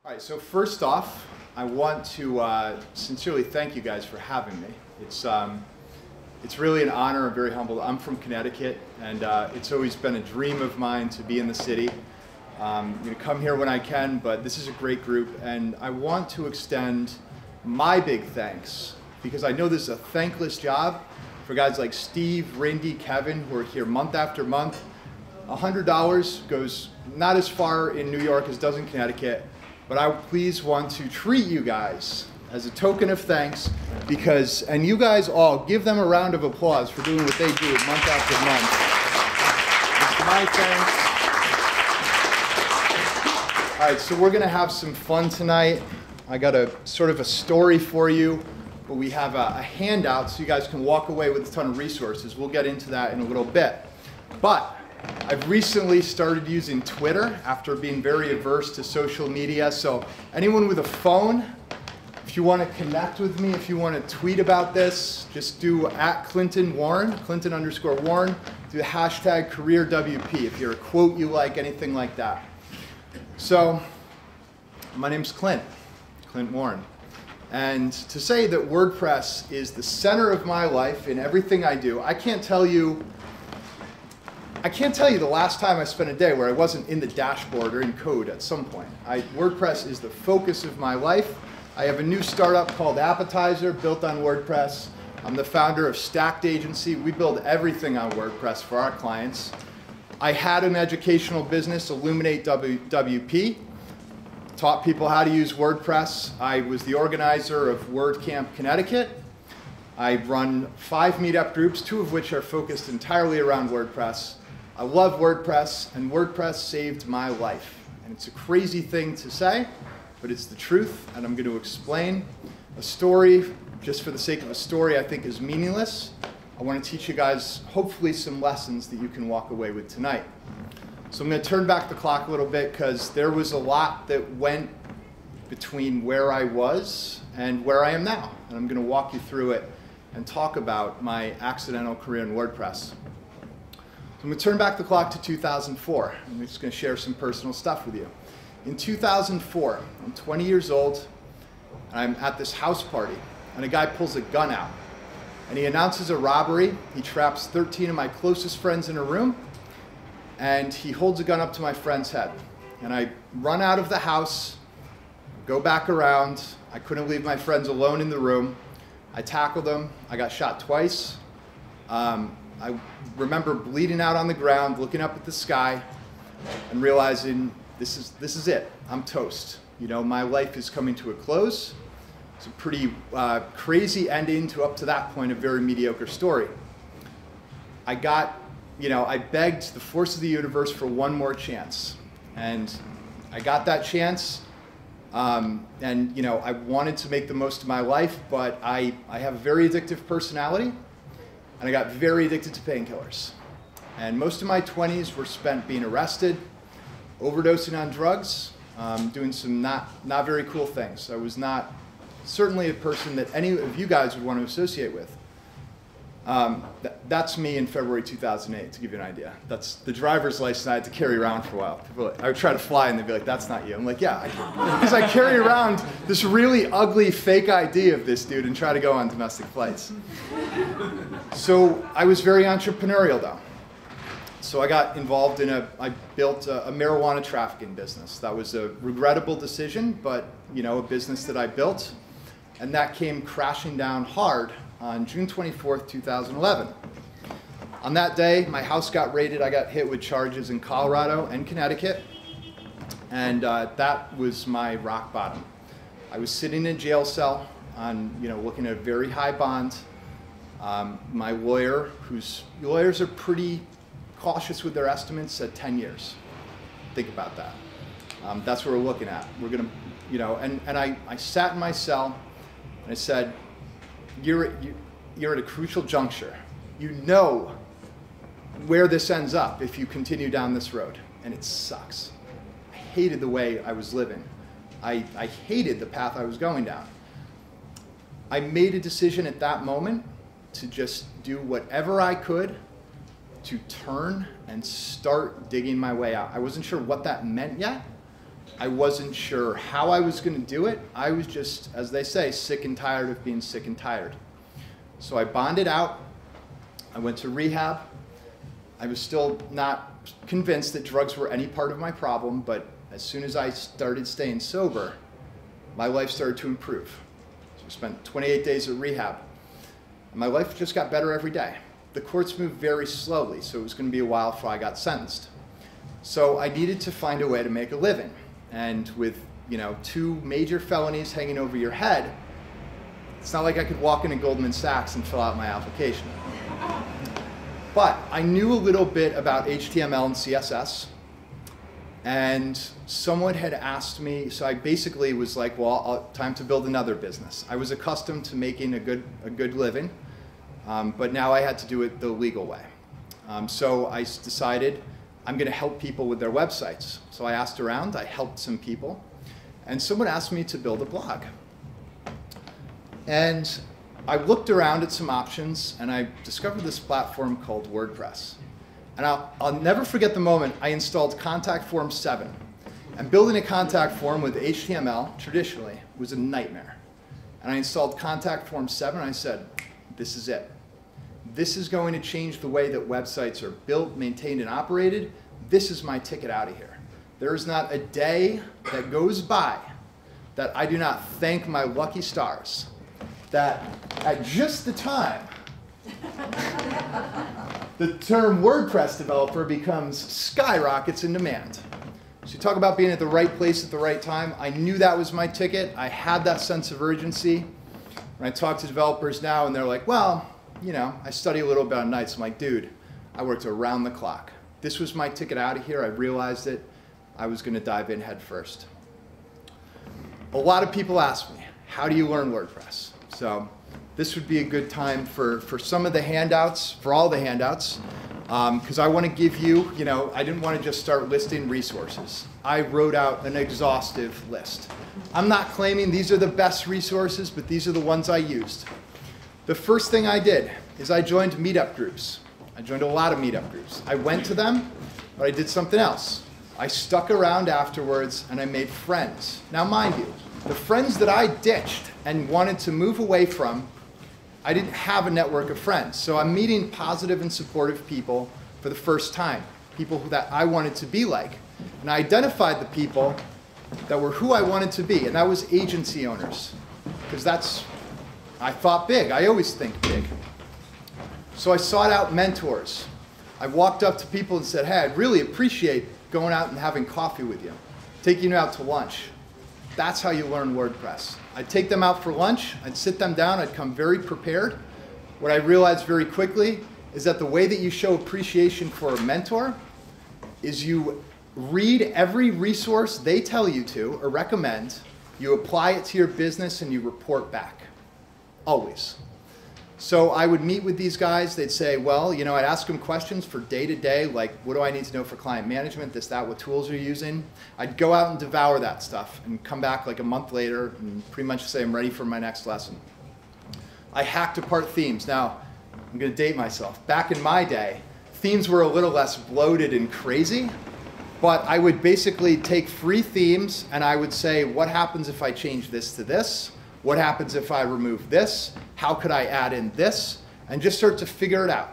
All right, so first off, I want to sincerely thank you guys for having me. It's really an honor. I'm very humbled. I'm from Connecticut, and it's always been a dream of mine to be in the city. I'm going to come here when I can, but this is a great group, and I want to extend my big thanks, because I know this is a thankless job for guys like Steve, Randy, Kevin, who are here month after month. $100 goes not as far in New York as it does in Connecticut, but I please want to treat you guys as a token of thanks, because, and you guys all give them a round of applause for doing what they do month after month. It's my thanks. All right, so we're gonna have some fun tonight. I got a sort of a story for you, but we have a handout so you guys can walk away with a ton of resources. We'll get into that in a little bit. But I've recently started using Twitter after being very averse to social media. So anyone with a phone, if you want to connect with me, if you want to tweet about this, just do @ClintonWarren, Clinton_Warren, do the hashtag CareerWP if you're a quote you like, anything like that. So my name's Clint Warren. And to say that WordPress is the center of my life in everything I do, I can't tell you the last time I spent a day where I wasn't in the dashboard or in code at some point. WordPress is the focus of my life. I have a new startup called Appetizer, built on WordPress. I'm the founder of Stacked Agency. We build everything on WordPress for our clients. I had an educational business, Illuminate WP, taught people how to use WordPress. I was the organizer of WordCamp Connecticut. I run 5 MeetUp groups, 2 of which are focused entirely around WordPress. I love WordPress, and WordPress saved my life. And it's a crazy thing to say, but it's the truth, and I'm going to explain a story just for the sake of a story I think is meaningless. I want to teach you guys, hopefully, some lessons that you can walk away with tonight. So I'm going to turn back the clock a little bit, because there was a lot that went between where I was and where I am now. And I'm going to walk you through it and talk about my accidental career in WordPress. So I'm going to turn back the clock to 2004. I'm just going to share some personal stuff with you. In 2004, I'm 20 years old, and I'm at this house party, and a guy pulls a gun out, and he announces a robbery. He traps 13 of my closest friends in a room, and he holds a gun up to my friend's head. And I run out of the house, go back around. I couldn't leave my friends alone in the room. I tackled them. I got shot twice. I remember bleeding out on the ground, looking up at the sky, and realizing this is it. I'm toast. You know, my life is coming to a close. It's a pretty crazy ending to, up to that point, a very mediocre story. I begged the force of the universe for one more chance, and I got that chance. And I wanted to make the most of my life, but I have a very addictive personality, and I got very addicted to painkillers. And most of my 20s were spent being arrested, overdosing on drugs, doing some not very cool things. I was not certainly a person that any of you guys would want to associate with. That's me in February 2008, to give you an idea. That's the driver's license I had to carry around for a while. I would try to fly, and they'd be like, "That's not you." I'm like, "Yeah," because I carry around this really ugly fake ID of this dude and try to go on domestic flights. So I was very entrepreneurial, though. So I got involved in I built a marijuana trafficking business. That was a regrettable decision, but a business that I built, and that came crashing down hard on June 24th, 2011. On that day, my house got raided. I got hit with charges in Colorado and Connecticut, and that was my rock bottom. I was sitting in a jail cell on, looking at a very high bond. My lawyer, lawyers are pretty cautious with their estimates, said 10 years. Think about that. That's what we're looking at. We're gonna, and I sat in my cell, and I said, you're at a crucial juncture. You know where this ends up if you continue down this road, and it sucks. I hated the way I was living. I hated the path I was going down. I made a decision at that moment to just do whatever I could to turn and start digging my way out. I wasn't sure what that meant yet, I wasn't sure how I was going to do it. I was just, as they say, sick and tired of being sick and tired. So I bonded out. I went to rehab. I was still not convinced that drugs were any part of my problem, but as soon as I started staying sober, my life started to improve. So I spent 28 days at rehab. And my life just got better every day. The courts moved very slowly, so it was going to be a while before I got sentenced. So I needed to find a way to make a living. And with, 2 major felonies hanging over your head, it's not like I could walk into Goldman Sachs and fill out my application. But I knew a little bit about HTML and CSS, and someone had asked me, so I basically was like, well, time to build another business. I was accustomed to making a good living, but now I had to do it the legal way. So I decided I'm going to help people with their websites. So I asked around, I helped some people, and someone asked me to build a blog. And I looked around at some options, and I discovered this platform called WordPress. And I'll never forget the moment I installed Contact Form 7. And building a contact form with HTML, traditionally, was a nightmare. And I installed Contact Form 7, and I said, this is it. This is going to change the way that websites are built, maintained, and operated. This is my ticket out of here. There is not a day that goes by that I do not thank my lucky stars that at just the time the term WordPress developer skyrockets in demand. So you talk about being at the right place at the right time. I knew that was my ticket. I had that sense of urgency. When I talk to developers now and they're like, well, I study a little bit on nights. I'm like, dude, I worked around the clock. This was my ticket out of here. I realized it. I was going to dive in head first. A lot of people ask me, how do you learn WordPress? So this would be a good time for some of the handouts, for all the handouts, because I want to give you, I didn't want to just start listing resources. I wrote out an exhaustive list. I'm not claiming these are the best resources, but these are the ones I used. The first thing I did is I joined MeetUp groups. I joined a lot of MeetUp groups. I went to them, but I did something else. I stuck around afterwards and I made friends. Now mind you, the friends that I ditched and wanted to move away from, I didn't have a network of friends. So I'm meeting positive and supportive people for the first time, people that I wanted to be like. And I identified the people that were who I wanted to be, and that was agency owners. Because I thought big. I always think big. So I sought out mentors. I walked up to people and said, hey, I'd really appreciate going out and having coffee with you, taking you out to lunch. That's how you learn WordPress. I'd take them out for lunch, I'd sit them down, I'd come very prepared. What I realized very quickly is that the way that you show appreciation for a mentor is you read every resource they tell you to or recommend, you apply it to your business, and you report back. Always. So I would meet with these guys. They'd say, well, I'd ask them questions for day to day, like what do I need to know for client management, this, that, what tools are you using. I'd go out and devour that stuff and come back like a month later and pretty much say I'm ready for my next lesson. I hacked apart themes. Now, I'm going to date myself. Back in my day, themes were a little less bloated and crazy, but I would basically take free themes and I would say, what happens if I change this to this? What happens if I remove this? How could I add in this? And just start to figure it out.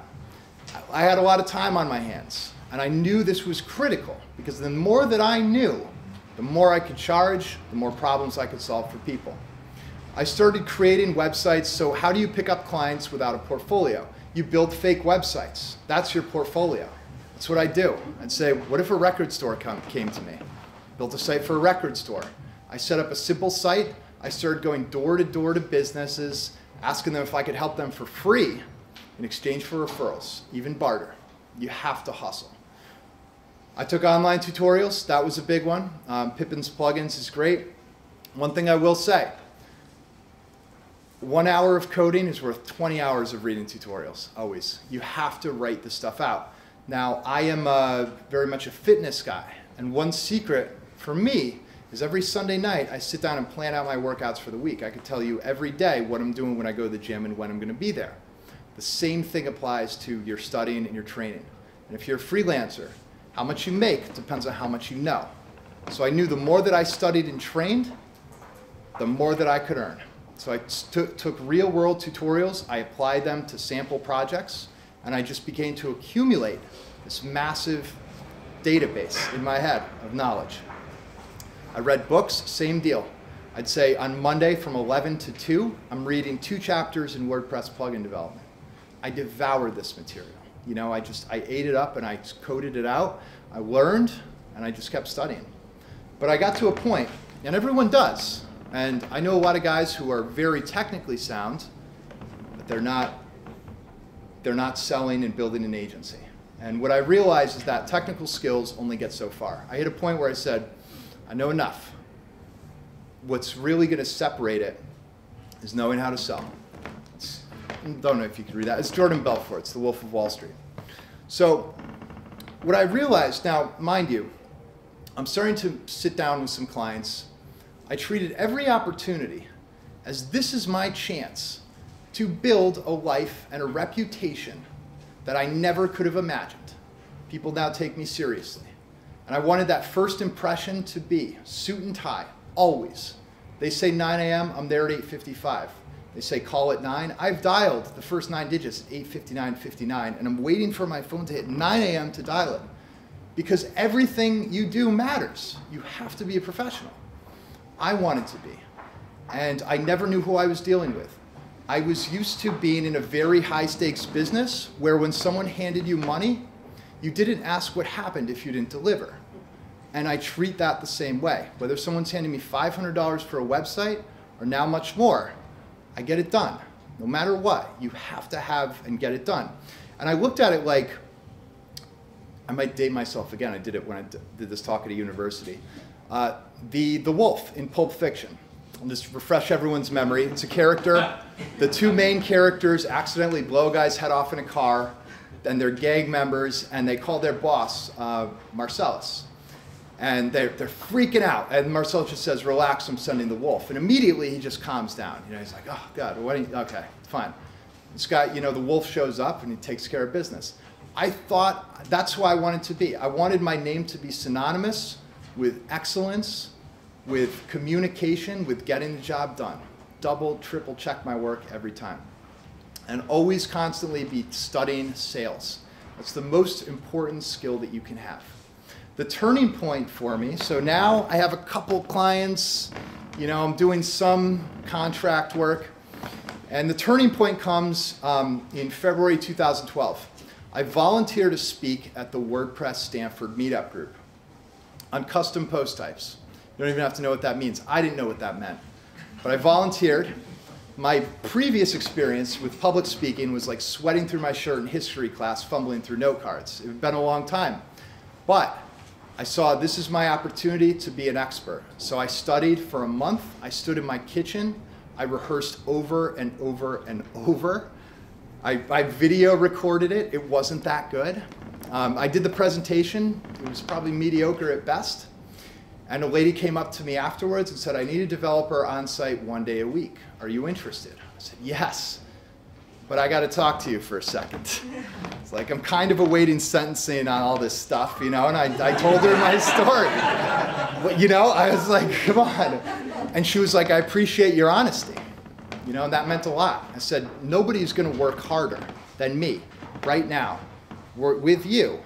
I had a lot of time on my hands, and I knew this was critical because the more that I knew, the more I could charge, the more problems I could solve for people. I started creating websites. So how do you pick up clients without a portfolio? You build fake websites. That's your portfolio. That's what I do. I'd say, what if a record store came to me? Built a site for a record store. I set up a simple site. I started going door to door to businesses, asking them if I could help them for free in exchange for referrals, even barter. You have to hustle. I took online tutorials. That was a big one. Pippin's plugins is great. One thing I will say, 1 hour of coding is worth 20 hours of reading tutorials, always. You have to write the stuff out. Now, I am very much a fitness guy, and one secret for me is every Sunday night, I sit down and plan out my workouts for the week. I could tell you every day what I'm doing when I go to the gym and when I'm going to be there. The same thing applies to your studying and your training. And if you're a freelancer, how much you make depends on how much you know. So I knew the more that I studied and trained, the more that I could earn. So I took real-world tutorials, I applied them to sample projects, and I just began to accumulate this massive database in my head of knowledge. I read books, same deal. I'd say on Monday from 11 to 2, I'm reading 2 chapters in WordPress plugin development. I devoured this material. You know, I ate it up and I coded it out. I learned and I just kept studying. But I got to a point, and everyone does, and I know a lot of guys who are very technically sound, but they're not selling and building an agency. And what I realized is that technical skills only get so far. I hit a point where I said, I know enough. What's really going to separate it is knowing how to sell. I don't know if you can read that. It's Jordan Belfort. It's The Wolf of Wall Street. So what I realized, now, mind you, I'm starting to sit down with some clients. I treated every opportunity as this is my chance to build a life and a reputation that I never could have imagined. People now take me seriously. And I wanted that first impression to be suit and tie. Always. They say 9 a.m., I'm there at 8:55. They say call at 9. I've dialed the first 9 digits at 8:59:59, and I'm waiting for my phone to hit 9 a.m. to dial it. Because everything you do matters. You have to be a professional. I wanted to be. And I never knew who I was dealing with. I was used to being in a very high stakes business where when someone handed you money, you didn't ask what happened if you didn't deliver. And I treat that the same way. Whether someone's handing me $500 for a website or now much more, I get it done. No matter what, you have to have and get it done. And I looked at it like, I might date myself again, I did it when I did this talk at a university. The wolf in Pulp Fiction. I'll just refresh everyone's memory. It's a character. The 2 main characters accidentally blow a guy's head off in a car, and they're gang members, and they call their boss Marcellus. And they're freaking out. And Marcellus just says, relax, I'm sending the wolf. And immediately he just calms down. You know, he's like, oh, God, okay, fine. This guy, you know, the wolf shows up and he takes care of business. I thought that's who I wanted to be. I wanted my name to be synonymous with excellence, with communication, with getting the job done. Double, triple check my work every time. And always constantly be studying sales. That's the most important skill that you can have. The turning point for me, so now I have a couple clients, you know, I'm doing some contract work, and the turning point comes in February 2012. I volunteered to speak at the WordPress Stanford MeetUp group on custom post types. You don't even have to know what that means. I didn't know what that meant, but I volunteered. My previous experience with public speaking was like sweating through my shirt in history class, fumbling through note cards. It had been a long time, but I saw this is my opportunity to be an expert. So I studied for a month. I stood in my kitchen. I rehearsed over and over and over. I video recorded it. It wasn't that good. I did the presentation. It was probably mediocre at best. And a lady came up to me afterwards and said, I need a developer on site 1 day a week. Are you interested? I said, yes. But I got to talk to you for a second. It's like I'm kind of awaiting sentencing on all this stuff, you know, and I told her my story. But, you know, I was like, come on. And she was like, I appreciate your honesty. You know, and that meant a lot. I said, nobody's going to work harder than me right now with you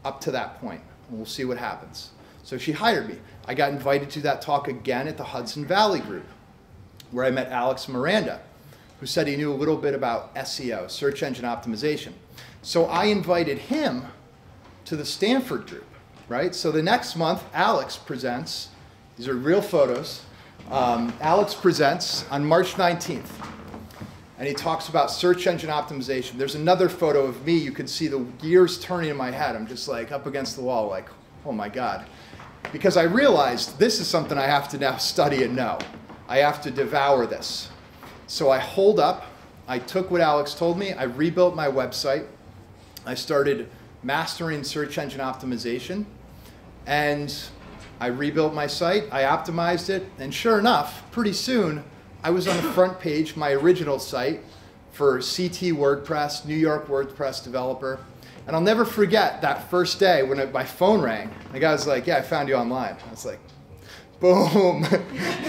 up to that point, and we'll see what happens. So she hired me. I got invited to that talk again at the Hudson Valley group, where I met Alex Miranda, who said he knew a little bit about SEO, search engine optimization. So I invited him to the Stanford group, right? So the next month, Alex presents. These are real photos. Alex presents on March 19th, and he talks about search engine optimization. There's another photo of me. You can see the gears turning in my head. I'm just like up against the wall, like, oh my God. Because I realized this is something I have to now study and know. I have to devour this. So I holed up, I took what Alex told me, I rebuilt my website, I started mastering search engine optimization, and I rebuilt my site, I optimized it, and sure enough, pretty soon, I was on the front page, my original site for CT WordPress, New York WordPress developer, And I'll never forget that first day when my phone rang. The guy was like, yeah, I found you online. I was like, boom,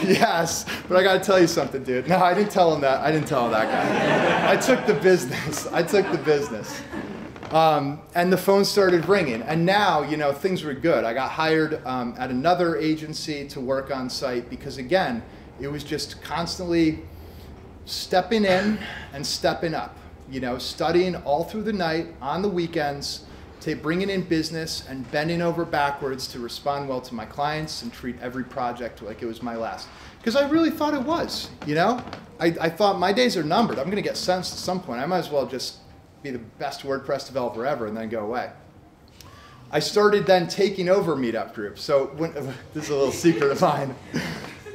yes. But I got to tell you something, dude. No, I didn't tell him that. I didn't tell that guy. I took the business. I took the business. And the phone started ringing. And now, you know, things were good. I got hired at another agency to work on site because, again, it was just constantly stepping in and stepping up. You know, studying all through the night, on the weekends, bringing in business and bending over backwards to respond well to my clients and treat every project like it was my last. Because I really thought it was, you know? I thought my days are numbered. I'm going to get sentenced at some point. I might as well just be the best WordPress developer ever and then go away. I started then taking over MeetUp groups. So this is a little secret of mine.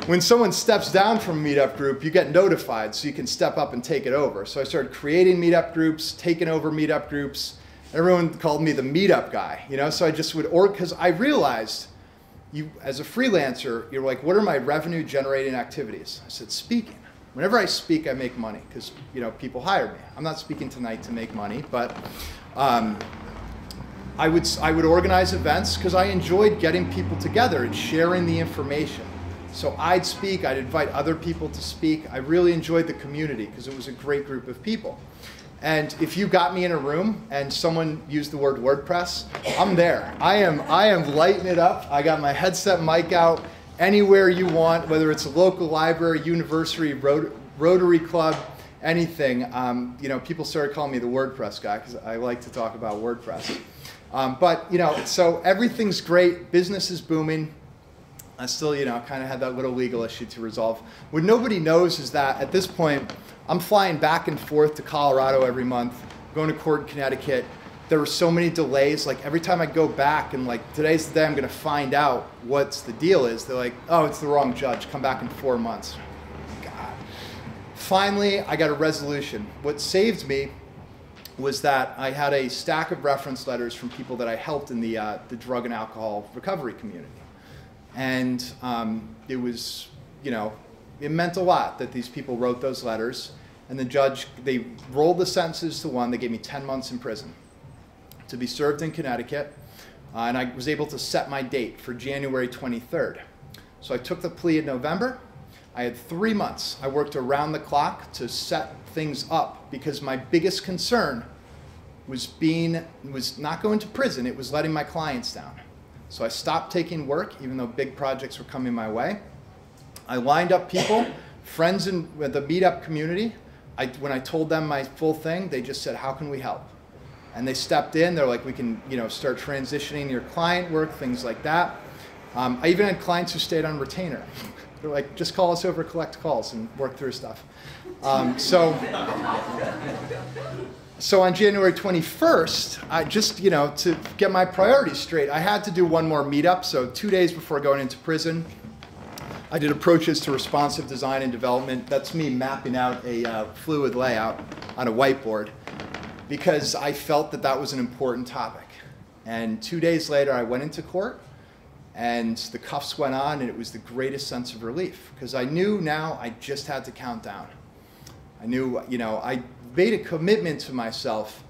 When someone steps down from a MeetUp group, you get notified so you can step up and take it over. So I started creating MeetUp groups, taking over MeetUp groups. Everyone called me the MeetUp guy, you know? So I just would, because I realized, you as a freelancer, you're like, what are my revenue generating activities? I said, speaking. Whenever I speak, I make money because, you know, people hire me. I'm not speaking tonight to make money, but I would organize events because I enjoyed getting people together and sharing the information. So I'd speak, I'd invite other people to speak. I really enjoyed the community because it was a great group of people. And if you got me in a room and someone used the word WordPress, I'm there. I am lighting it up. I got my headset mic out anywhere you want, whether it's a local library, university, Rotary Club, anything. You know, people started calling me the WordPress guy because I like to talk about WordPress. But, you know, so everything's great. Business is booming. I still, you know, kind of had that little legal issue to resolve. What nobody knows is that at this point, I'm flying back and forth to Colorado every month, going to court in Connecticut. There were so many delays. Like every time I go back and like, today's the day I'm going to find out what's the deal is. They're like, oh, it's the wrong judge. Come back in 4 months. God. Finally, I got a resolution. What saved me was that I had a stack of reference letters from people that I helped in the drug and alcohol recovery community. And it was, you know, it meant a lot that these people wrote those letters. And the judge, they rolled the sentences to one. They gave me 10 months in prison to be served in Connecticut. And I was able to set my date for January 23rd. So I took the plea in November. I had 3 months. I worked around the clock to set things up because my biggest concern was not going to prison. It was letting my clients down. So I stopped taking work, even though big projects were coming my way. I lined up people, friends in the MeetUp community. When I told them my full thing, they just said, how can we help? And they stepped in. They're like, we can, you know, start transitioning your client work, things like that. I even had clients who stayed on retainer. They're like, just call us over, collect calls, and work through stuff. So on January 21st, I just, you know, to get my priorities straight, I had to do one more meetup. So 2 days before going into prison, I did approaches to responsive design and development. That's me mapping out a fluid layout on a whiteboard because I felt that that was an important topic. And 2 days later, I went into court and the cuffs went on and it was the greatest sense of relief because I knew now I just had to count down. I knew, you know, I made a commitment to myself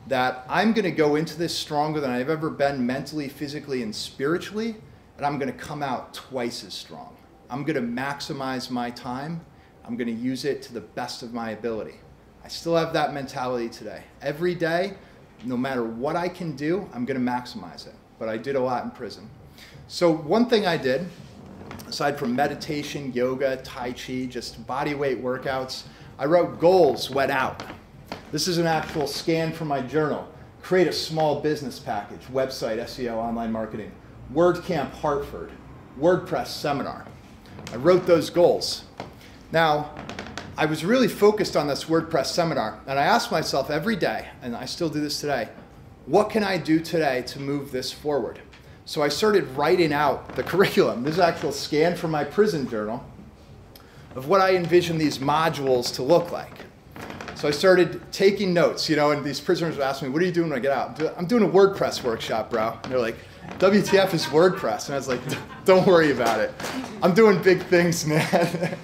that I'm going to go into this stronger than I've ever been mentally, physically, and spiritually, and I'm going to come out twice as strong. I'm going to maximize my time. I'm going to use it to the best of my ability. I still have that mentality today. Every day, no matter what I can do, I'm going to maximize it. But I did a lot in prison. So one thing I did, aside from meditation, yoga, Tai Chi, just body weight workouts, I wrote goals, went out. This is an actual scan from my journal. Create a small business package, website, SEO, online marketing, WordCamp Hartford, WordPress seminar. I wrote those goals. Now, I was really focused on this WordPress seminar, and I asked myself every day, and I still do this today, what can I do today to move this forward? So I started writing out the curriculum. This is an actual scan from my prison journal of what I envisioned these modules to look like. So I started taking notes, you know, and these prisoners would ask me, what are you doing when I get out? I'm doing a WordPress workshop, bro. And they're like, WTF is WordPress? And I was like, don't worry about it. I'm doing big things, man.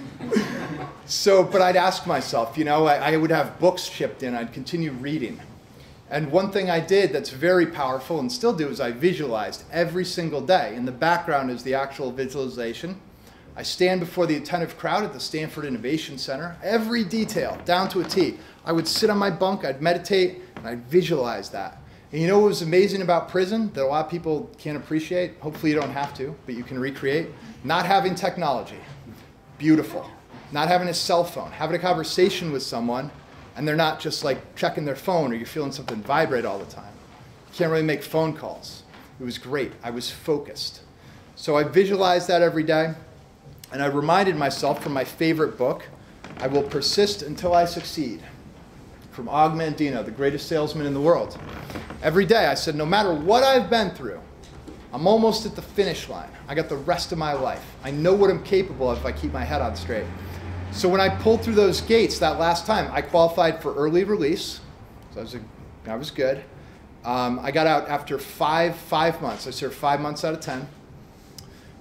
So, but I'd ask myself, you know, I would have books shipped in, I'd continue reading. And one thing I did that's very powerful and still do is I visualized every single day. In the background is the actual visualization. I stand before the attentive crowd at the Stanford Innovation Center. Every detail, down to a T. I would sit on my bunk, I'd meditate, and I'd visualize that. And you know what was amazing about prison that a lot of people can't appreciate? Hopefully you don't have to, but you can recreate. Not having technology. Beautiful. Not having a cell phone. Having a conversation with someone, and they're not just like checking their phone or you're feeling something vibrate all the time. You can't really make phone calls. It was great. I was focused. So I visualized that every day, and I reminded myself from my favorite book, I will persist until I succeed. From Og Mandino, the greatest salesman in the world. Every day I said, no matter what I've been through, I'm almost at the finish line. I got the rest of my life. I know what I'm capable of if I keep my head on straight. So when I pulled through those gates that last time, I qualified for early release. So I was good. I got out after five months. I served 5 months out of 10.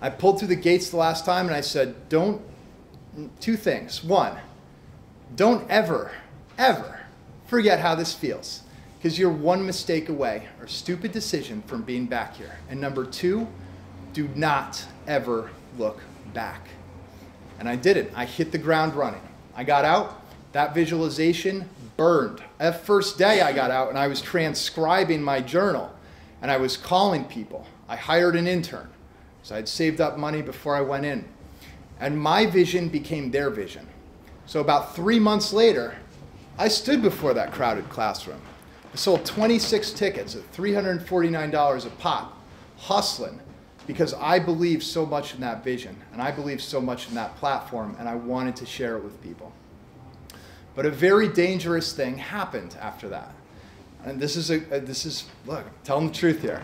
I pulled through the gates the last time and I said, two things. One, don't ever forget how this feels, because you're one mistake away or stupid decision from being back here. And number two, do not ever look back. And I didn't. I hit the ground running. I got out. That visualization burned. That first day I got out and I was transcribing my journal and I was calling people. I hired an intern. So I'd saved up money before I went in. And my vision became their vision. So about 3 months later, I stood before that crowded classroom. I sold 26 tickets at $349 a pop, hustling, because I believed so much in that vision, and I believed so much in that platform, and I wanted to share it with people. But a very dangerous thing happened after that. And look, telling the truth here.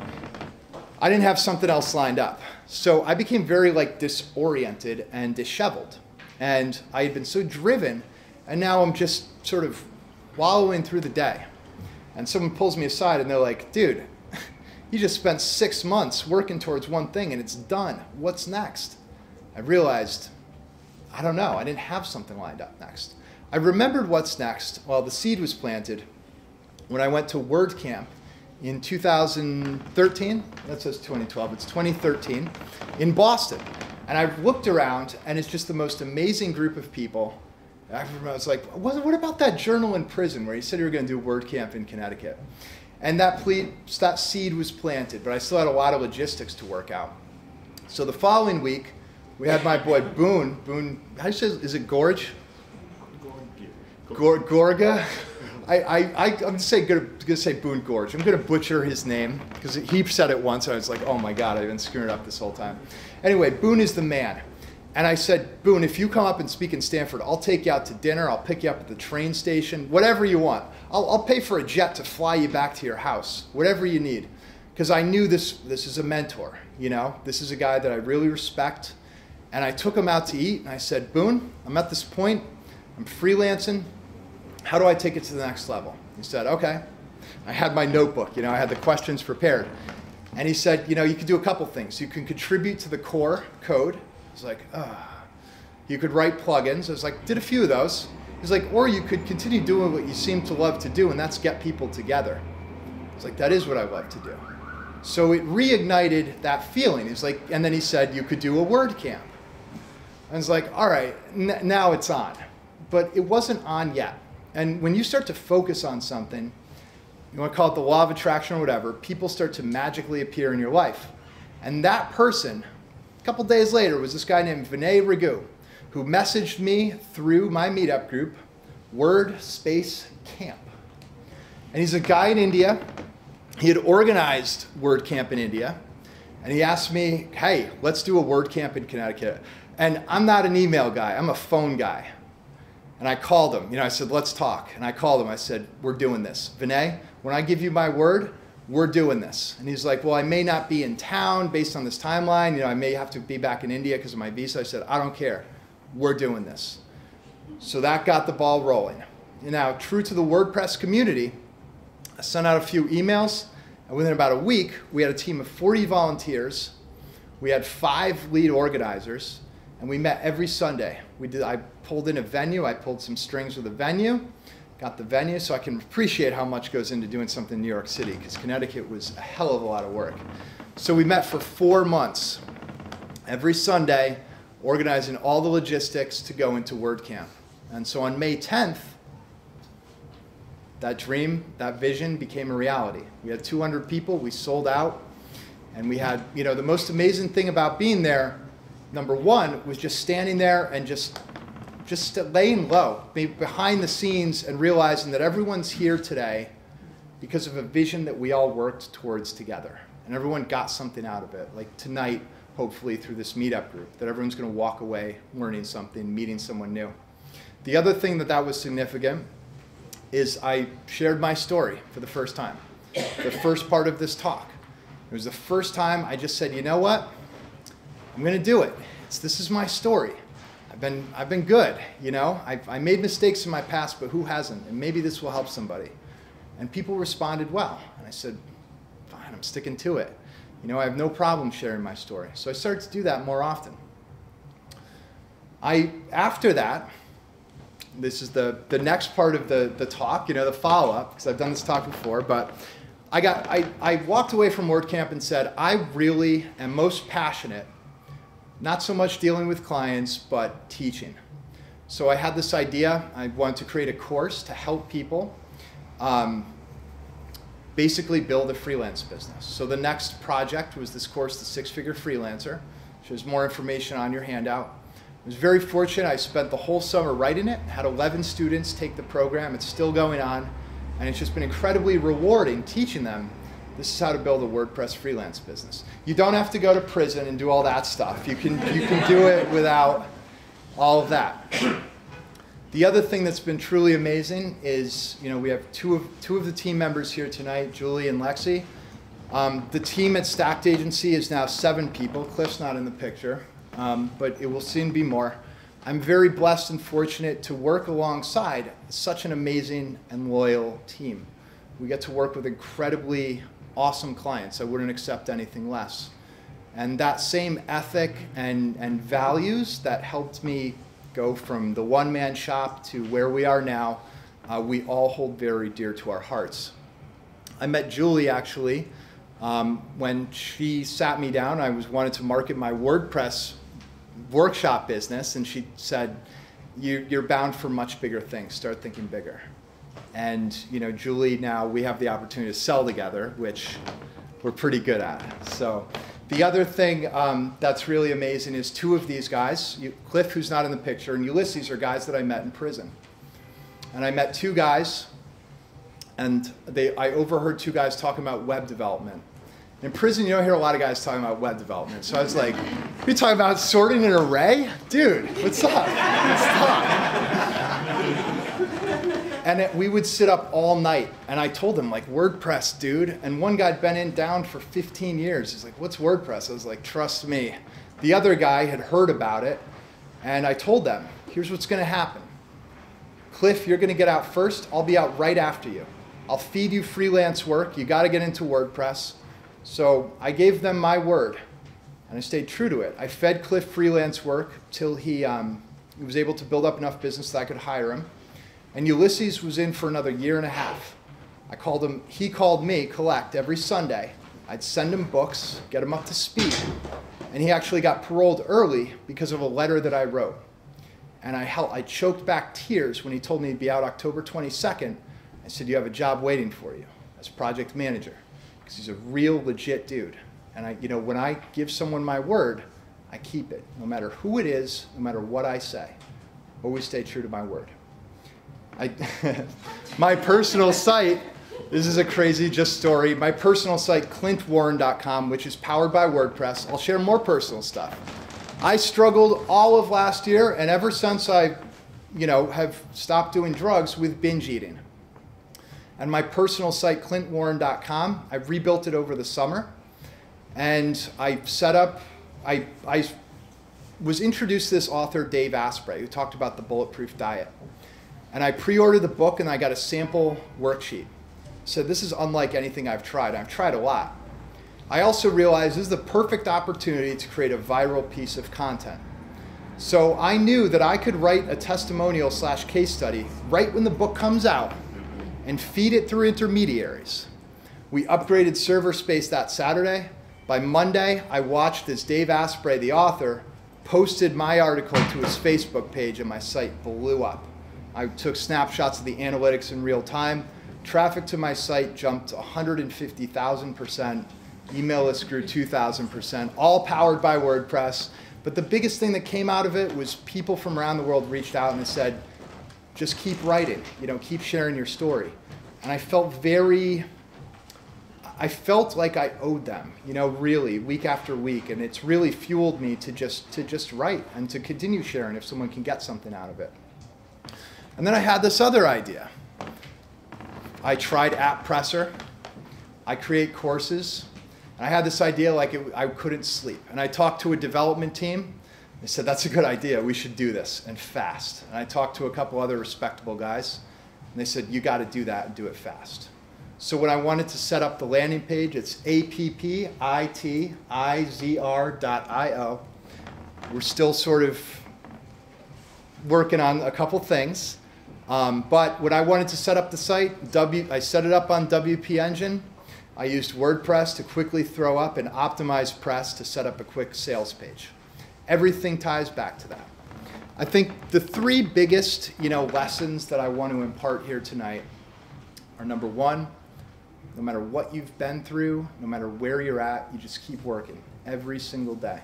I didn't have something else lined up. So I became very disoriented and disheveled. And I had been so driven, and now I'm just sort of wallowing through the day. And someone pulls me aside and they're like, dude, you just spent 6 months working towards one thing and it's done. What's next? I realized, I don't know. I didn't have something lined up next. I remembered what's next. Well, the seed was planted when I went to WordCamp in 2013. That says 2012. It's 2013 in Boston. And I looked around and it's just the most amazing group of people. I was like, what about that journal in prison where you said you were going to do WordCamp in Connecticut? And that seed was planted, but I still had a lot of logistics to work out. So the following week, we had my boy Boone. How do you say, is it Gorge? Gorga? I'm going to say Boone Gorge. I'm going to butcher his name because he said it once and I was like, oh my God, I've been screwing it up this whole time. Anyway, Boone is the man. And I said, Boone, if you come up and speak in Stanford, I'll take you out to dinner. I'll pick you up at the train station, whatever you want. I'll pay for a jet to fly you back to your house, whatever you need. Because I knew this is a mentor, you know? This is a guy that I really respect. And I took him out to eat and I said, Boone, I'm at this point. I'm freelancing. How do I take it to the next level? He said, okay. I had my notebook, you know, I had the questions prepared. And he said, you know, you could do a couple things. You can contribute to the core code. I was like, you could write plugins. I was like, did a few of those. He's like, or you could continue doing what you seem to love to do, and that's get people together. I was like, that is what I love to do. So it reignited that feeling. He's like, and then he said, you could do a WordCamp. I was like, all right, now it's on. But it wasn't on yet. And when you start to focus on something, you want to call it the law of attraction or whatever, people start to magically appear in your life. And that person, a couple days later, was this guy named Vinay Raghu, who messaged me through my MeetUp group, WordSpace Camp. And he's a guy in India. He had organized WordCamp in India. And he asked me, hey, let's do a WordCamp in Connecticut. And I'm not an email guy. I'm a phone guy. And I called him. You know, I said, let's talk. And I called him. I said, we're doing this. Vinay, when I give you my word, we're doing this. And he's like, well, I may not be in town based on this timeline. You know, I may have to be back in India because of my visa. I said, I don't care. We're doing this. So that got the ball rolling. Now, true to the WordPress community, I sent out a few emails. And within about a week, we had a team of 40 volunteers. We had 5 lead organizers. And we met every Sunday. I pulled in a venue. I pulled some strings with a venue. got the venue, so I can appreciate how much goes into doing something in New York City, because Connecticut was a hell of a lot of work. So we met for 4 months, every Sunday, organizing all the logistics to go into WordCamp. And so on May 10th, that dream, that vision became a reality. We had 200 people, we sold out, and we had, you know, the most amazing thing about being there, number one, was just standing there and just laying low, behind the scenes, and realizing that everyone's here today because of a vision that we all worked towards together. And everyone got something out of it. Like tonight, hopefully through this MeetUp group, that everyone's going to walk away learning something, meeting someone new. The other thing that was significant is I shared my story for the first time. The first part of this talk. It was the first time I just said, you know what? I'm going to do it. This is my story. I've been good, you know? I made mistakes in my past, but who hasn't? And maybe this will help somebody. And people responded well. And I said, fine, I'm sticking to it. You know, I have no problem sharing my story. So I started to do that more often. After that, this is the next part of the talk, you know, the follow-up, because I've done this talk before, but I walked away from WordCamp and said, I really am most passionate, not so much dealing with clients, but teaching. So I had this idea. I wanted to create a course to help people basically build a freelance business. So the next project was this course, the Figure Freelancer, which has more information on your handout. I was very fortunate. I spent the whole summer writing it, had 11 students take the program. It's still going on, and it's just been incredibly rewarding teaching them this is how to build a WordPress freelance business. You don't have to go to prison and do all that stuff. You can do it without all of that. The other thing that's been truly amazing is, you know, we have two of the team members here tonight, Julie and Lexi. The team at Stacked Agency is now 7 people. Cliff's not in the picture, but it will soon be more. I'm very blessed and fortunate to work alongside such an amazing and loyal team. We get to work with incredibly awesome clients. I wouldn't accept anything less. And that same ethic and values that helped me go from the one-man shop to where we are now, we all hold very dear to our hearts. I met Julie actually when she sat me down. I wanted to market my WordPress workshop business, and she said, you're bound for much bigger things. Start thinking bigger. And you know, Julie, now we have the opportunity to sell together, which we're pretty good at. So the other thing that's really amazing is 2 of these guys, Cliff, who's not in the picture, and Ulysses, are guys that I met in prison. And I met 2 guys, and I overheard 2 guys talking about web development. In prison, you don't hear a lot of guys talking about web development. So I was like, you're talking about sorting an array? Dude, what's up? Let's talk. And we would sit up all night, and I told him, like, WordPress, dude. And one guy had been down for 15 years. He's like, what's WordPress? I was like, trust me. The other guy had heard about it, and I told them, here's what's going to happen. Cliff, you're going to get out first. I'll be out right after you. I'll feed you freelance work. You got to get into WordPress. So I gave them my word, and I stayed true to it. I fed Cliff freelance work till he was able to build up enough business that I could hire him. And Ulysses was in for another 1.5 years. I called him, he called me, collect, every Sunday. I'd send him books, get him up to speed. And he actually got paroled early because of a letter that I wrote. And I choked back tears when he told me he'd be out October 22nd. I said, you have a job waiting for you as project manager. Because he's a real legit dude. And you know, when I give someone my word, I keep it. No matter who it is, no matter what I say. Always stay true to my word. My personal site, this is a crazy just story. My personal site, clintwarren.com, which is powered by WordPress. I'll share more personal stuff. I struggled all of last year, and ever since I, you know, have stopped doing drugs, with binge eating. And my personal site, clintwarren.com, I've rebuilt it over the summer. And I set up, I was introduced to this author, Dave Asprey, who talked about the bulletproof diet. And I pre-ordered the book, and I got a sample worksheet. So this is unlike anything I've tried. I've tried a lot. I also realized this is the perfect opportunity to create a viral piece of content. So I knew that I could write a testimonial / case study right when the book comes out and feed it through intermediaries. We upgraded server space that Saturday. By Monday, I watched as Dave Asprey, the author, posted my article to his Facebook page and my site blew up. I took snapshots of the analytics in real time. Traffic to my site jumped 150,000%. Email list grew 2,000%, all powered by WordPress. But the biggest thing that came out of it was people from around the world reached out and they said, just keep writing, keep sharing your story. And I felt like I owed them, really, week after week. And it's really fueled me to just write and to continue sharing if someone can get something out of it. And then I had this other idea. I tried App Presser. I create courses. And I had this idea I couldn't sleep. And I talked to a development team. They said, that's a good idea. We should do this, and fast. And I talked to a couple other respectable guys. And they said, you got to do that and do it fast. So when I wanted to set up the landing page, it's appitizr.io. We're still sort of working on a couple things. But when I wanted to set up the site, I set it up on WP Engine. I used WordPress to quickly throw up and optimize Press to set up a quick sales page. Everything ties back to that. I think the three biggest lessons that I want to impart here tonight are, number one, no matter what you've been through, no matter where you're at, you just keep working every single day.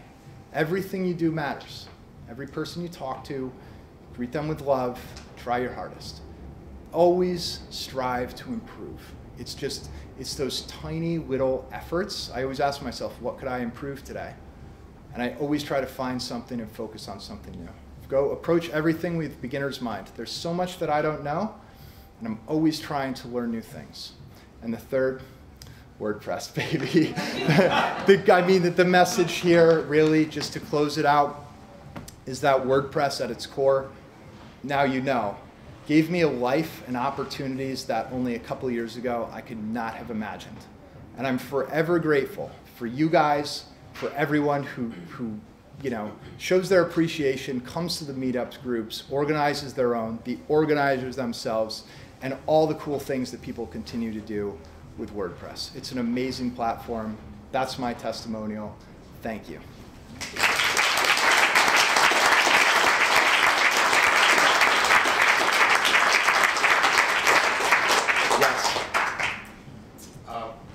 Everything you do matters. Every person you talk to, greet them with love, try your hardest. Always strive to improve. It's those tiny little efforts. I always ask myself, what could I improve today? And I always try to find something and focus on something new. Go approach everything with beginner's mind. There's so much that I don't know, and I'm always trying to learn new things. And the third, WordPress, baby. The message here, really, just to close it out, is that WordPress at its core, now you know, gave me a life and opportunities that only a couple of years ago I could not have imagined. And I'm forever grateful for you guys, for everyone who shows their appreciation, comes to the meetups groups, organizes their own, the organizers themselves, and all the cool things that people continue to do with WordPress. It's an amazing platform. That's my testimonial. Thank you.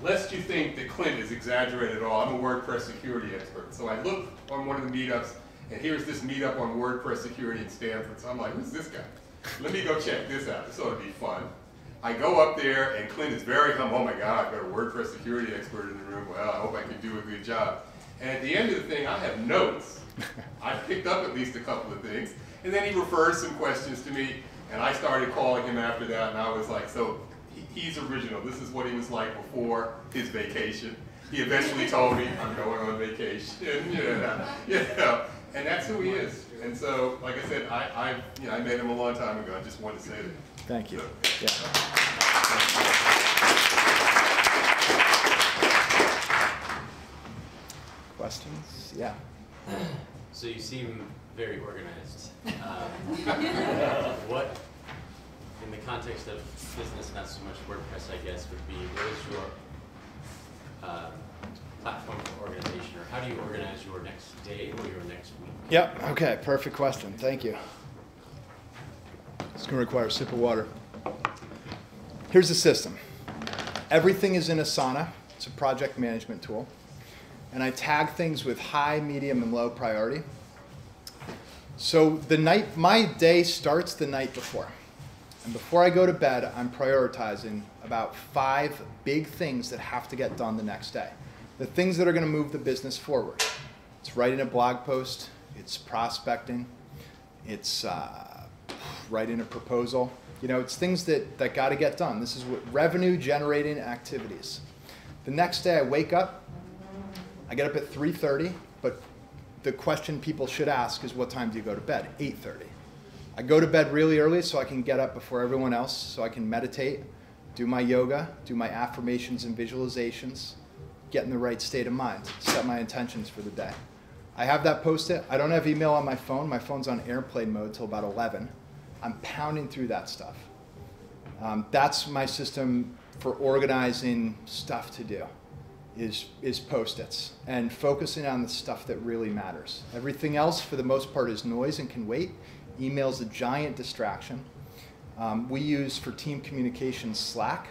Lest you think that CLINT is exaggerated at all, I'm a WordPress security expert. So I looked on one of the meetups, and here's this meetup on WordPress security in Stanford. So I'm like, who's this guy? Let me go check this out. This ought to be fun. I go up there, and CLINT is very humble. Oh my God, I've got a WordPress security expert in the room. Well, I hope I can do a good job. And at the end of the thing, I have notes. I picked up at least a couple of things. And then he refers some questions to me, and I started calling him after that, and I was like, so he's original. This is what he was like before his vacation. He eventually told me, I'm going on vacation. And that's who he is. And so, like I said, I met him a long time ago. I just wanted to say that. Thank you. So. Yeah. Questions? Yeah. So you seem very organized. What, in the context of business, not so much WordPress, I guess, would be, what is your platform for organization, or how do you organize your next day or your next week? Yep, okay, perfect question. Thank you. It's going to require a sip of water. Here's the system. Everything is in Asana. It's a project management tool. And I tag things with high, medium, and low priority. So my day starts the night before. And before I go to bed, I'm prioritizing about 5 big things that have to get done the next day. The things that are going to move the business forward. It's writing a blog post. It's prospecting. It's writing a proposal. It's things that got to get done. This is what revenue generating activities. The next day I wake up. I get up at 3:30, but the question people should ask is, what time do you go to bed? 8:30. I go to bed really early so I can get up before everyone else, so I can meditate, do my yoga, do my affirmations and visualizations, get in the right state of mind, set my intentions for the day. I have that Post-it. I don't have email on my phone. My phone's on airplane mode till about 11. I'm pounding through that stuff. That's my system for organizing stuff to do, is Post-its and focusing on the stuff that really matters. Everything else, for the most part, is noise and can wait. Email's a giant distraction. We use, for team communication, Slack.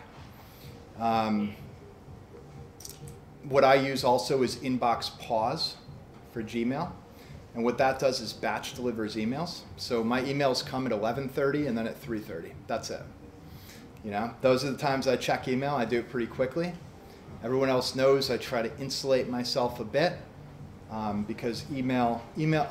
What I use also is Inbox Pause for Gmail. And what that does is batch delivers emails. So my emails come at 11:30 and then at 3:30. That's it. You know, those are the times I check email. I do it pretty quickly. Everyone else knows I try to insulate myself a bit because email,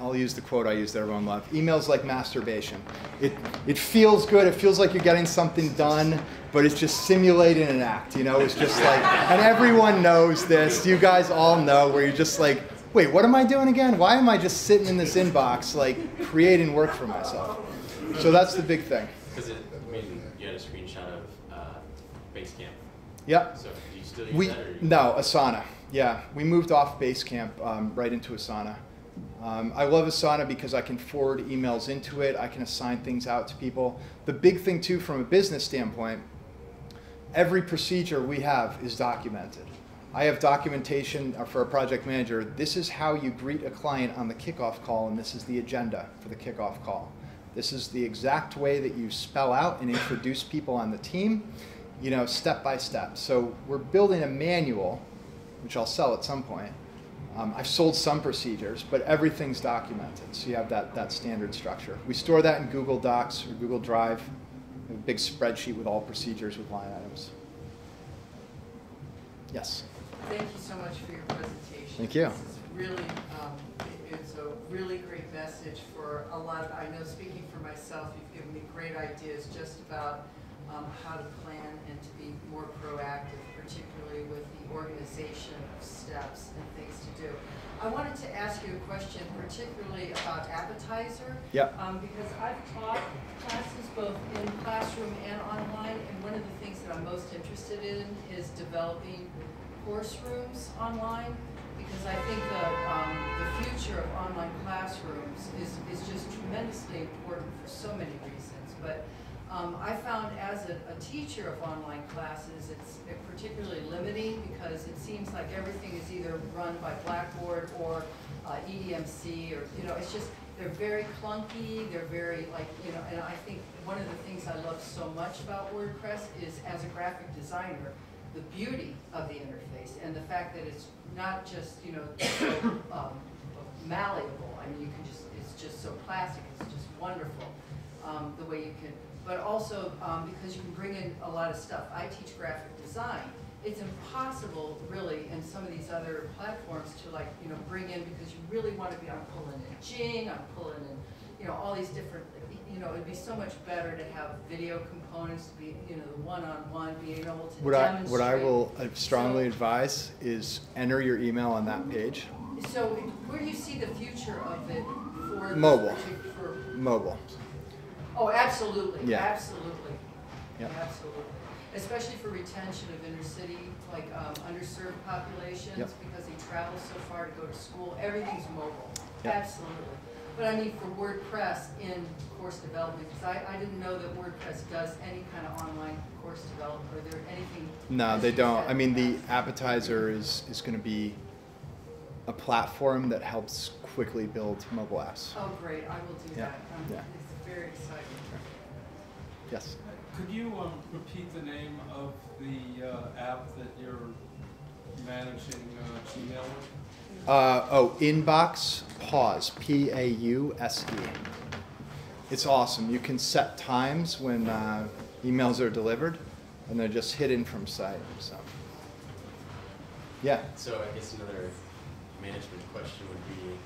I'll use the quote I use that everyone loves. Email's like masturbation. It feels good. It feels like you're getting something done, but it's just simulating an act. You know, it's just like, and everyone knows this. You guys all know where you're just like, wait, what am I doing again? Why am I just sitting in this inbox, like creating work for myself? So that's the big thing. Because I mean, you had a screenshot of Basecamp. Yep. So do you still use that? Or No, Asana. Yeah, we moved off Basecamp right into Asana. I love Asana because I can forward emails into it. I can assign things out to people. The big thing too, from a business standpoint, every procedure we have is documented. I have documentation for a project manager. This is how you greet a client on the kickoff call, and this is the agenda for the kickoff call. This is the exact way that you spell out and introduce people on the team, you know, step by step. So we're building a manual, which I'll sell at some point. I've sold some procedures, but everything's documented. So you have that standard structure. We store that in Google Docs or Google Drive, a big spreadsheet with all procedures with line items. Yes? Thank you so much for your presentation. Thank you. This is really, it's a really great message for a lot of, I know speaking for myself, you've given me great ideas just about how to plan and to be more proactive, particularly with the organization of steps and things to do. I wanted to ask you a question, particularly about Appetizer. Yep. Because I've taught classes both in classroom and online, and one of the things that I'm most interested in is developing course rooms online, because I think the future of online classrooms is just tremendously important for so many reasons. But I found as a teacher of online classes, it's particularly limiting because it seems like everything is either run by Blackboard or EDMC, or, you know, it's just, they're very clunky, they're very, like, you know, and I think one of the things I love so much about WordPress is, as a graphic designer, the beauty of the interface and the fact that it's not just, you know, so malleable. I mean, you can just, it's just so plastic, it's just wonderful the way you can, but also because you can bring in a lot of stuff. I teach graphic design. It's impossible, really, in some of these other platforms to, like, you know, bring in, because you really want to be, I'm pulling in Jing, I'm pulling in, you know, all these different, you know, it'd be so much better to have video components, to be, you know, the one-on-one, being able to demonstrate. What I will strongly advise is enter your email on that page. So where do you see the future of it for Mobile. For Mobile. Oh, absolutely. Yeah. Absolutely. Yep. Absolutely. Especially for retention of inner city, like underserved populations, Yep. because they travel so far to go to school. Everything's mobile. Yep. Absolutely. But I mean, for WordPress in course development, because I didn't know that WordPress does any kind of online course development. Are there anything? No, they don't. I mean, the Appetizer is going to be a platform that helps quickly build mobile apps. Oh, great. I will do Yeah. that. Yeah. It's very exciting. Yes. Could you repeat the name of the app that you're managing Gmail with? Inbox Pause, P-A-U-S-E. It's awesome. You can set times when emails are delivered, and they're just hidden from sight. So, yeah. So I guess another management question would be,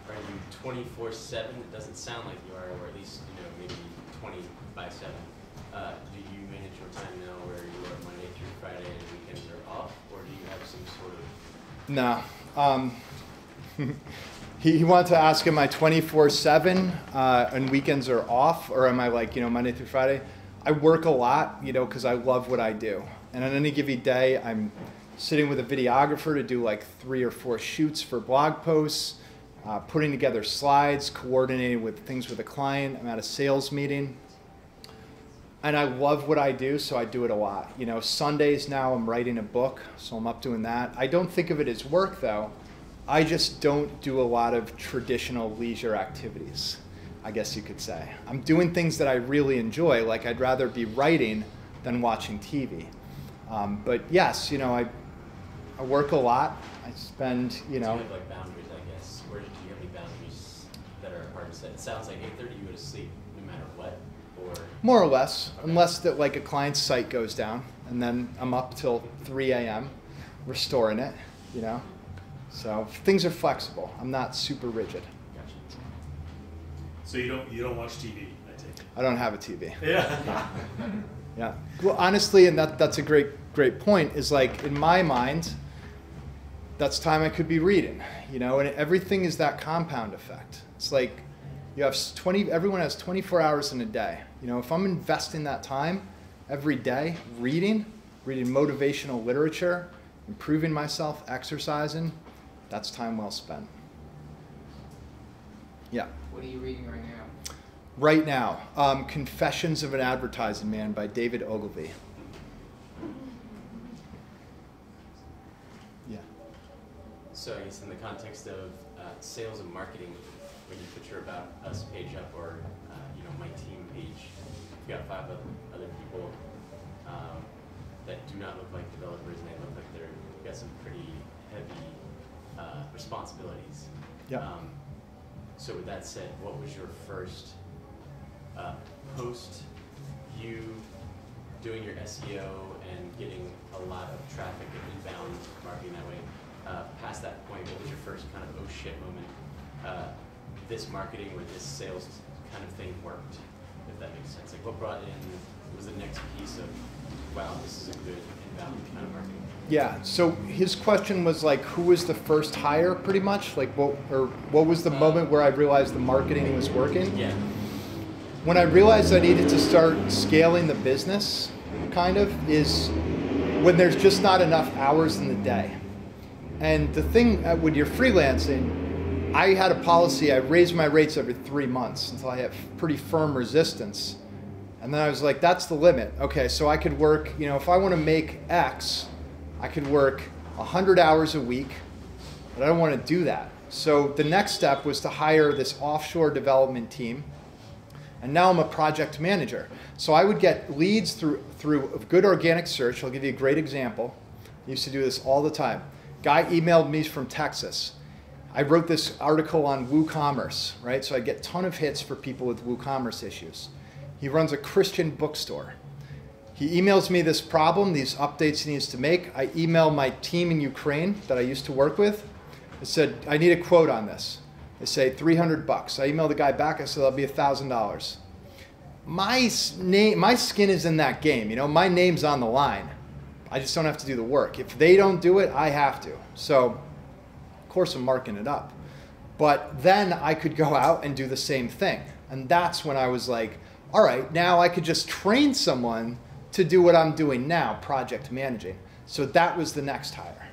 are you 24/7? It doesn't sound like you are, or at least, you know, maybe 20/7. Do you manage your time now where you are Monday through Friday and weekends are off, or do you have some sort of? No. He wanted to ask, am I 24/7 and weekends are off, or am I, like, you know, Monday through Friday? I work a lot, you know, because I love what I do. And on any given day, I'm sitting with a videographer to do like 3 or 4 shoots for blog posts. putting together slides, coordinating with things with a client. I'm at a sales meeting. And I love what I do, so I do it a lot. You know, Sundays now I'm writing a book, so I'm up doing that. I don't think of it as work though. I just don't do a lot of traditional leisure activities, I guess you could say. I'm doing things that I really enjoy, like I'd rather be writing than watching TV. But yes, you know, I work a lot. I spend, you know. Do you have like boundaries, I guess? Where do you have any boundaries that are hard to set? It sounds like 8:30 you go to sleep no matter what, or? More or less, okay. Unless that like a client's site goes down, and then I'm up till 3 a.m. restoring it, you know. So things are flexible. I'm not super rigid. Gotcha. So you don't watch TV, I take it? I don't have a TV. Yeah. Yeah. Well, honestly, and that's a great point, is like in my mind, that's time I could be reading, you know, and everything is that compound effect. It's like you have everyone has 24 hours in a day. You know, if I'm investing that time every day reading motivational literature, improving myself, exercising, that's time well spent. Yeah. What are you reading right now? Right now, Confessions of an Advertising Man by David Ogilvy. Yeah. So I guess in the context of sales and marketing, when you put your About Us page up, or you know, my team page, you've got 5 other people that do not look like developers, and they look like they've got some pretty heavy responsibilities. Yeah. So with that said, what was your first post you doing your SEO and getting a lot of traffic and inbound marketing that way? Past that point, what was your first kind of oh shit moment? This marketing or this sales kind of thing worked, if that makes sense. Like what brought in, was the next piece of, wow, this is a good inbound kind of marketing? Yeah, so his question was like, who was the first hire pretty much? Like what was the moment where I realized the marketing was working? Yeah. When I realized I needed to start scaling the business, kind of, is when there's just not enough hours in the day. And the thing when you're freelancing, I had a policy, I raised my rates every 3 months until I had pretty firm resistance. And then I was like, that's the limit. Okay, so I could work, you know, if I want to make X, I could work 100 hours a week, but I don't want to do that. So the next step was to hire this offshore development team. And now I'm a project manager. So I would get leads through a good organic search. I'll give you a great example. I used to do this all the time. Guy emailed me from Texas. I wrote this article on WooCommerce, right? So I get a ton of hits for people with WooCommerce issues. He runs a Christian bookstore. He emails me this problem, these updates he needs to make. I email my team in Ukraine that I used to work with. I said, I need a quote on this. They say $300. I email the guy back, I said, that'll be $1,000. My skin is in that game, you know, my name's on the line. I just don't have to do the work. If they don't do it, I have to. So, of course I'm marking it up. But then I could go out and do the same thing. And that's when I was like, all right, now I could just train someone to do what I'm doing now, project managing. So that was the next hire.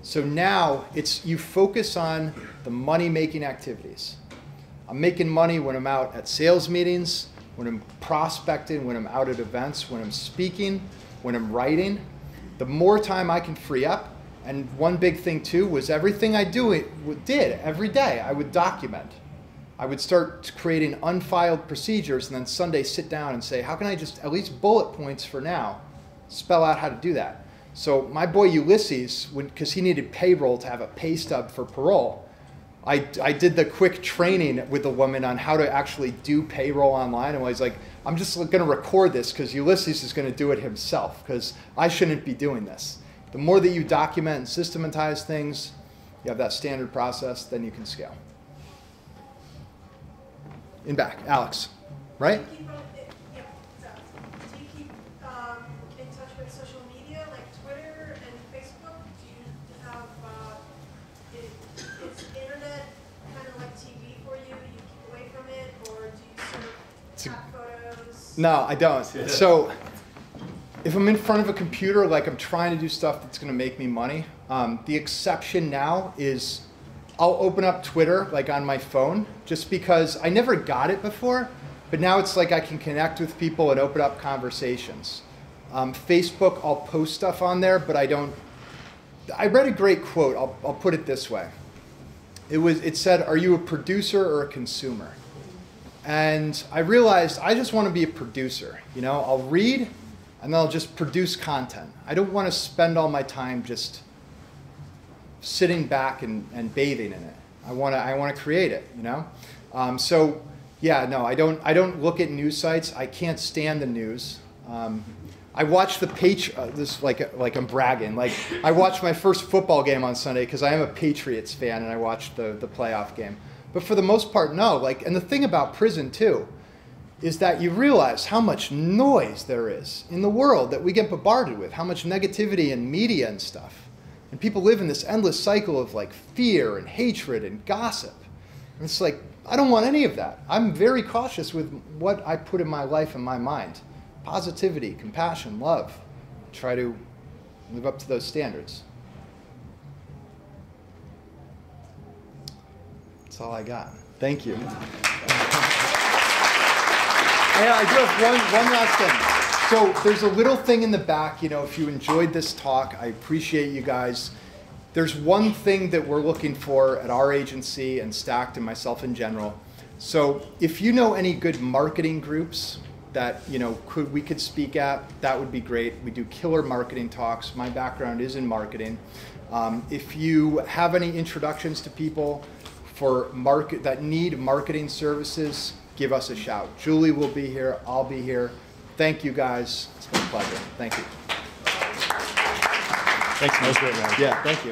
So now it's you focus on the money-making activities. I'm making money when I'm out at sales meetings, when I'm prospecting, when I'm out at events, when I'm speaking, when I'm writing. The more time I can free up, and one big thing too was everything I did every day, I would document. I would start creating unfiled procedures and then Sunday sit down and say, how can I just, at least bullet points for now, spell out how to do that. So my boy Ulysses, because he needed payroll to have a pay stub for parole, I did the quick training with the woman on how to actually do payroll online. And I was like, I'm just going to record this because Ulysses is going to do it himself because I shouldn't be doing this. The more that you document and systematize things, you have that standard process, then you can scale. In back, Alex, right? Do you keep in touch with social media like Twitter and Facebook? Do you have, is internet kind of like TV for you? You keep away from it, or do you sort of tap photos? No, I don't. So if I'm in front of a computer, like I'm trying to do stuff that's going to make me money, the exception now is I'll open up Twitter like on my phone just because I never got it before, but now it's like I can connect with people and open up conversations. Facebook, I'll post stuff on there, but I don't. I read a great quote. I'll put it this way. It said, "Are you a producer or a consumer?" And I realized I just want to be a producer. You know, I'll read and then I'll just produce content. I don't want to spend all my time just sitting back and bathing in it. I want to create it, you know? So yeah, no, I don't look at news sites. I can't stand the news. I watched the this like I'm bragging. Like I watched my first football game on Sunday because I am a Patriots fan and I watched the playoff game. But for the most part, no. Like, and the thing about prison too is that you realize how much noise there is in the world that we get bombarded with, how much negativity and media and stuff. And people live in this endless cycle of like fear and hatred and gossip. And it's like, I don't want any of that. I'm very cautious with what I put in my life and my mind. Positivity, compassion, love. Try to live up to those standards. That's all I got. Thank you. And I do have one last thing. So there's a little thing in the back, you know, if you enjoyed this talk, I appreciate you guys. There's one thing that we're looking for at our agency and Stacked and myself in general. So if you know any good marketing groups that, you know, we could speak at, that would be great. We do killer marketing talks. My background is in marketing. If you have any introductions to people that need marketing services, give us a shout. Julie will be here. I'll be here. Thank you, guys. It's been a pleasure. Thank you. Thanks, man. Yeah, thank you.